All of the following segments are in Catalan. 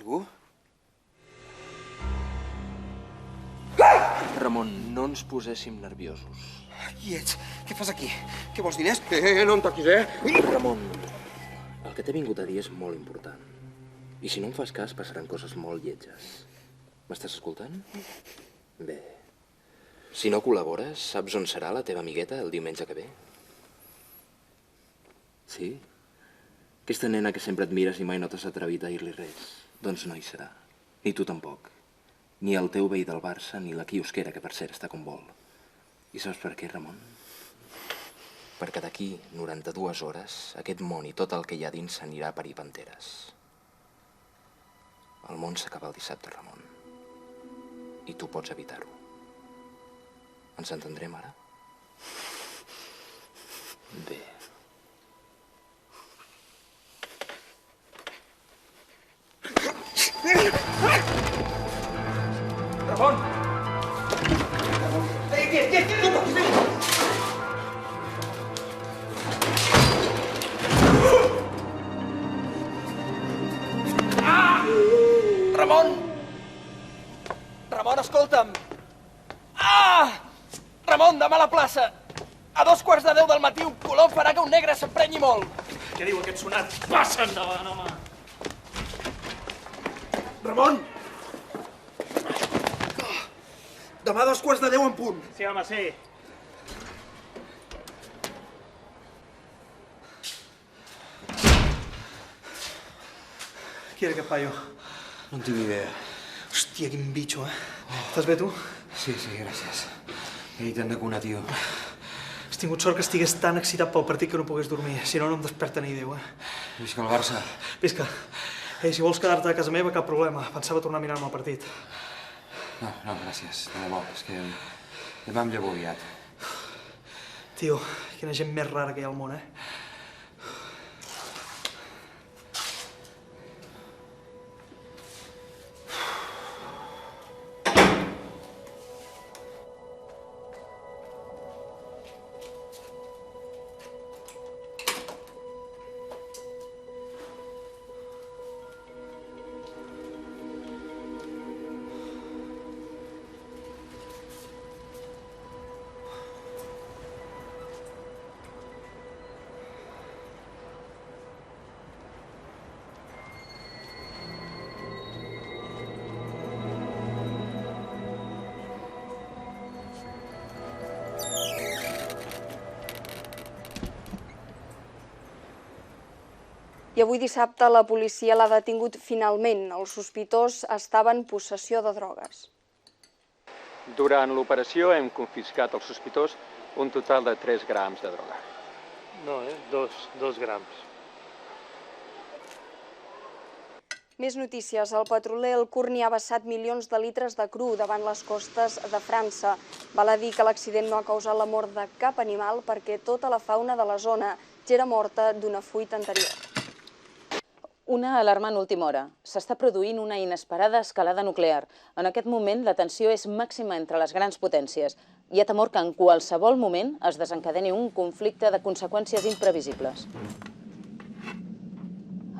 Segur? Ramon, no ens poséssim nerviosos. Qui ets? Què fas aquí? Què vols, diners? No em toquis, Ramon, el que t'he vingut a dir és molt important. I si no em fas cas, passaran coses molt lletges. M'estàs escoltant? Bé. Si no col·labores, saps on serà la teva amigueta el diumenge que ve? Sí? Aquesta nena que sempre admires i mai no t'has atrevit a dir-li res. Doncs no hi serà. Ni tu tampoc. Ni el teu veí del Barça, ni la quiosquera, que per cert està com vol. I saps per què, Ramon? Perquè d'aquí 92 hores, aquest món i tot el que hi ha dins s'anirà a parir panteres. El món s'acaba el dissabte, Ramon. I tu pots evitar-ho. Ens entendrem ara? Bé. Ramon! Ramon! Ramon, escolta'm! Ramon, demà a la plaça! A 2:15 del matí un colom farà que un negre s'emprenyi molt! Què diu aquest sonat? Passa endavant, home! Ramon! Demà a 2:15 en punt. Sí, home, sí. Qui era aquest paio? No en tinc idea. Hòstia, quin bitxo, Estàs bé, tu? Sí, gràcies. Ei, t'han de cunar, tio. Has tingut sort que estigués tan excitat pel partit que no pogués dormir. Si no, no em desperta ni Déu, Visca el Barça. Visca. Si vols quedar-te a casa meva, cap problema. Pensava tornar a mirar-me el partit. No, gràcies. De debò, és que demà em llevo aviat. Tio, quina gent més rara que hi ha al món, I avui dissabte la policia l'ha detingut finalment. El sospitós estava en possessió de drogues. Durant l'operació hem confiscat al sospitós un total de 3 grams de droga. No, 2 grams. Més notícies. El petroler El Curni ha vessat milions de litres de cru davant les costes de França. Val a dir que l'accident no ha causat la mort de cap animal perquè tota la fauna de la zona ja era morta d'una fuita anterior. Una alarmant última hora. S'està produint una inesperada escalada nuclear. En aquest moment, la tensió és màxima entre les grans potències. Hi ha temor que en qualsevol moment es desencadeni un conflicte de conseqüències imprevisibles.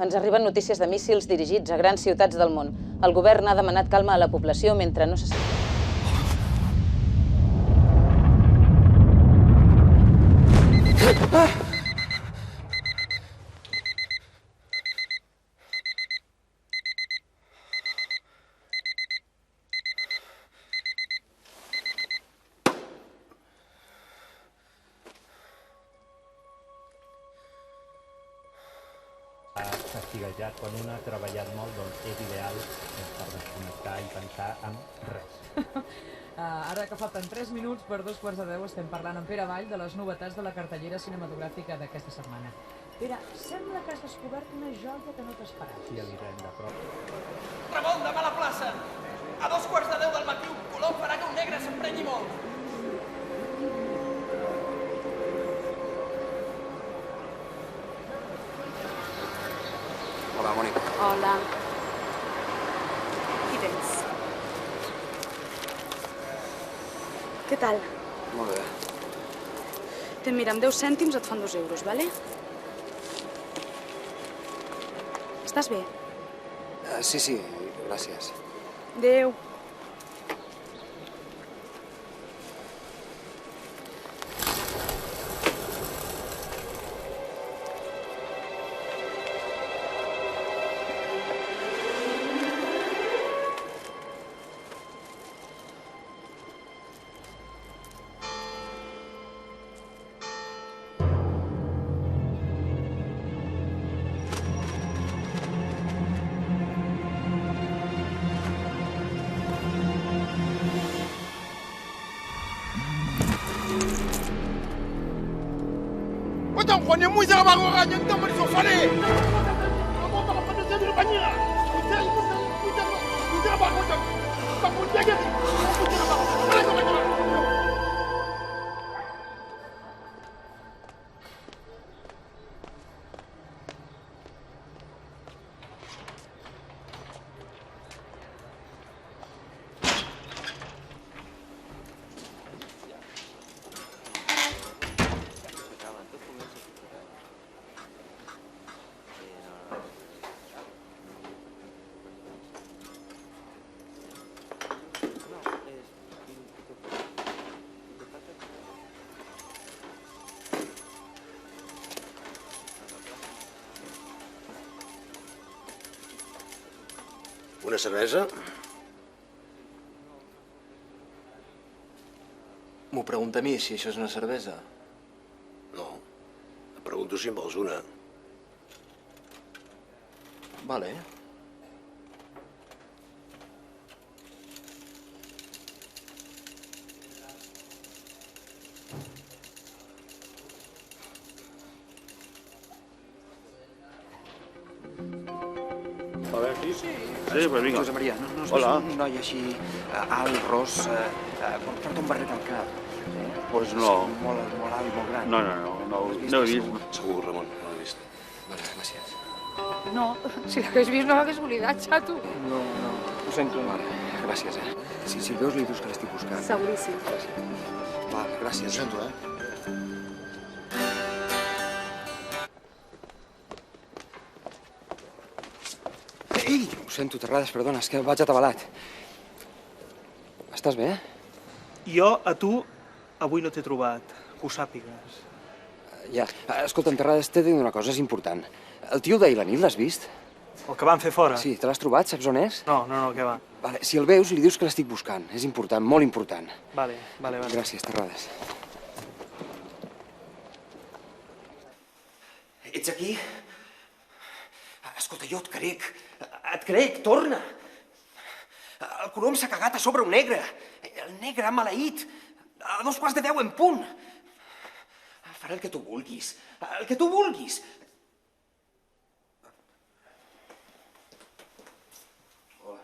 Ens arriben notícies de míssils dirigits a grans ciutats del món. El govern ha demanat calma a la població mentre no se sap. Fastiguejat, quan un ha treballat molt, doncs és ideal per desconnectar i pensar en res. Ara que falten 3 minuts per 2:15 estem parlant amb Pere Vall de les novetats de la cartellera cinematogràfica d'aquesta setmana. Pere, sembla que has descobert una joia que no t'esperaves. Sí, Elisenda, de prop. Ramon, demà a la plaça! A 2:15 del matí un colom farà que un negre s'emprenyi molt! Hola, Mònica. Hola. Qui tens? Què tal? Molt bé. Mira, amb 10 cèntims et fan 2 euros, vale? Estàs bé? Sí, gràcies. Adéu. Una cervesa? M'ho pregunta a mi, si això és una cervesa. No. Et pregunto si en vols una. Vale. A veure, aquí? Sí, pues vinga. Josep Maria, no Hola. és un noi així alt, ros, porta un barret al cap. Pues no. Molt alt, molt gran. No ho he vist. Segur, Ramon, no l'he vist. Vale, gràcies. No, si l'hagués vist no l'hagués oblidat, xato. No, ho sento. Vale, gràcies, Si el veus, li dius que l'estic buscant. Seguríssim. Va, gràcies. Ho sento, Ei! Ho sento, Terrades, perdona, és que vaig atabalat. Estàs bé? Jo a tu avui no t'he trobat, que ho sàpigues. Ja. Escolta'm, Terrades, t'he de dir una cosa, és important. El tio d'ahir la nit, l'has vist? El que van fer fora? Sí, te l'has trobat? Saps on és? No, què va. Vale, si el veus, li dius que l'estic buscant. És important, molt important. Vale. Gràcies, Terrades. Ets aquí? Escolta, jo et crec. Et crec, torna. El colom s'ha cagat a sobre un negre. El negre maleït. A 2:15 en punt. Farà el que tu vulguis. El que tu vulguis. Hola.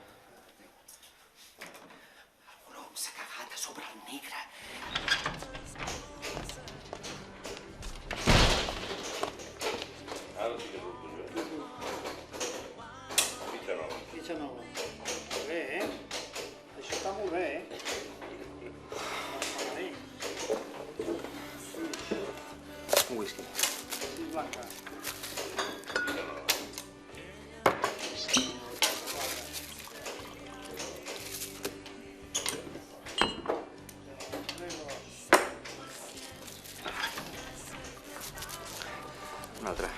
El colom s'ha cagat a sobre el negre. Fitxa nova. Bé, Això està molt bé, Un whisky. Sí, blanca. Un altre.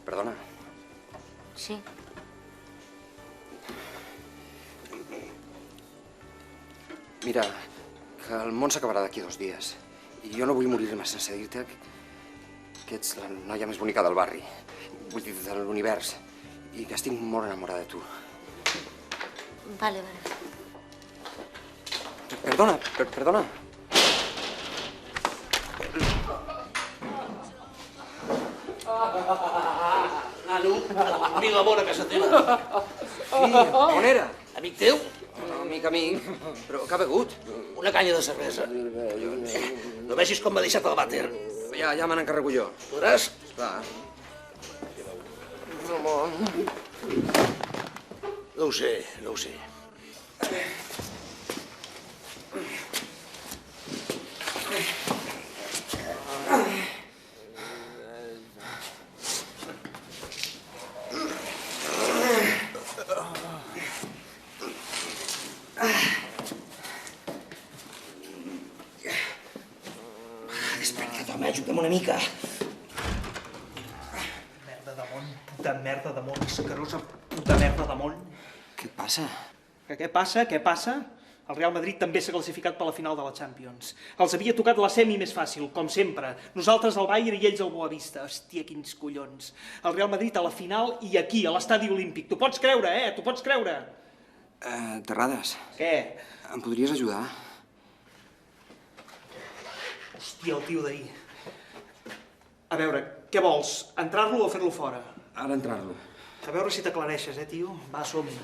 Perdona. Sí. Mira, que el món s'acabarà d'aquí 2 dies. I jo no vull morir-me sense dir-te que ets la noia més bonica del barri. Vull dir, de l'univers. I que estic molt enamorada de tu. Vale. Perdona, perdona. Nano, amic amor a casa teva. Sí, on era? Amic teu? Amic, però què ha begut? Una canya de cervesa. No vegis com m'ha deixat el vàter. Ja me n'encarrego jo. Podràs? Esclar. Ramon... No ho sé, no ho sé. Desperta't, home, ajuda'm una mica. Merda de món, puta merda de món, sacarosa puta merda de món. Què et passa? Què passa? Què passa? El Real Madrid també s'ha classificat per la final de la Champions. Els havia tocat la semi més fàcil, com sempre. Nosaltres al Bayern i ells al Boavista. Hòstia, quins collons. El Real Madrid a la final i aquí, a l'estadi olímpic. T'ho pots creure, T'ho pots creure? Terrades. Què? Em podries ajudar? Hòstia, el tio d'ahir. A veure, què vols? Entrar-lo o fer-lo fora? Ara entrar-lo. A veure si t'aclareixes, tio? Va, som-hi.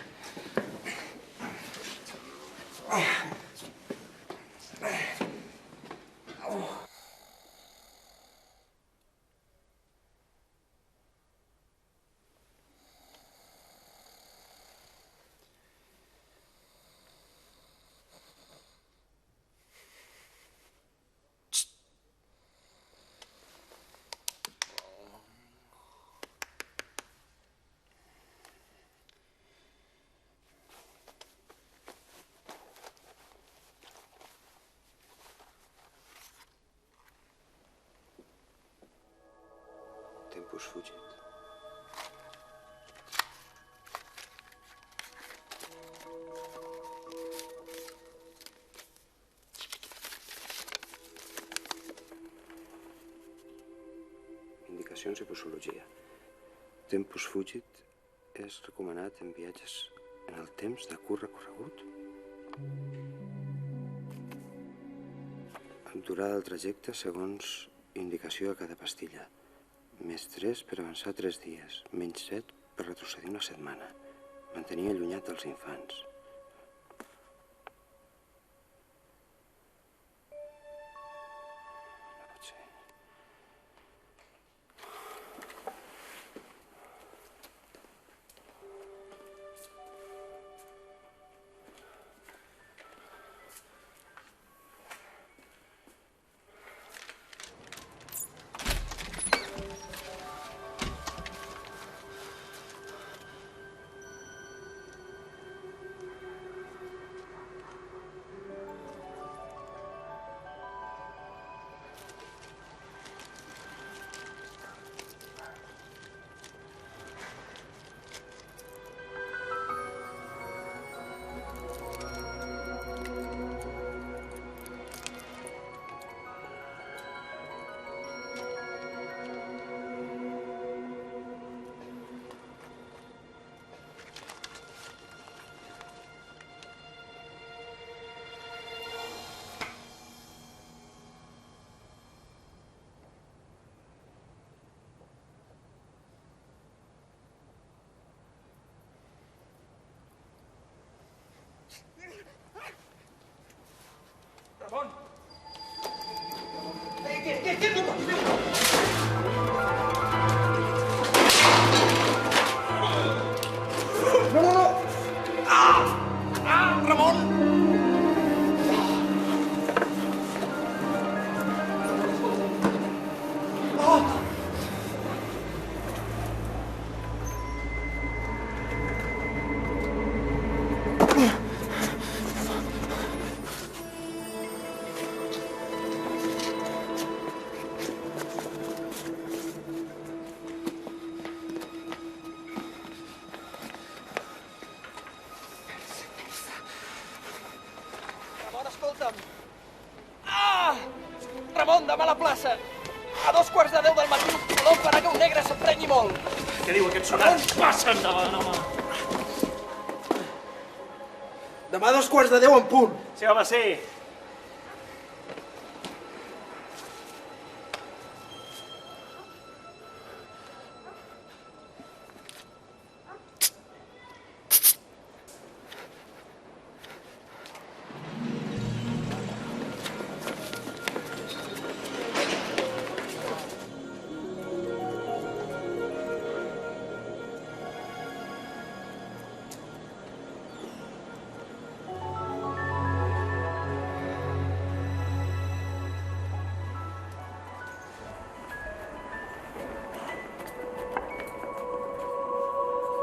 Tempus fugit. Indicacions i posologia. Tempus fugit és recomanat en viatges en el temps de curt recorregut. Durada del trajecte segons indicació de cada pastilla. Més 3 per avançar 3 dies, menys 7 per retrocedir una setmana. Mantenir allunyat dels infants. No pot ser. Ramon! Què no pots fer? No! Ramon! Ramon, demà a la plaça. A 2:15 del matí, no farà que un negre s'emprenyi molt. Què diu aquest sonat? Passa endavant, home. Demà a 2:15 en punt. Sí, home, sí.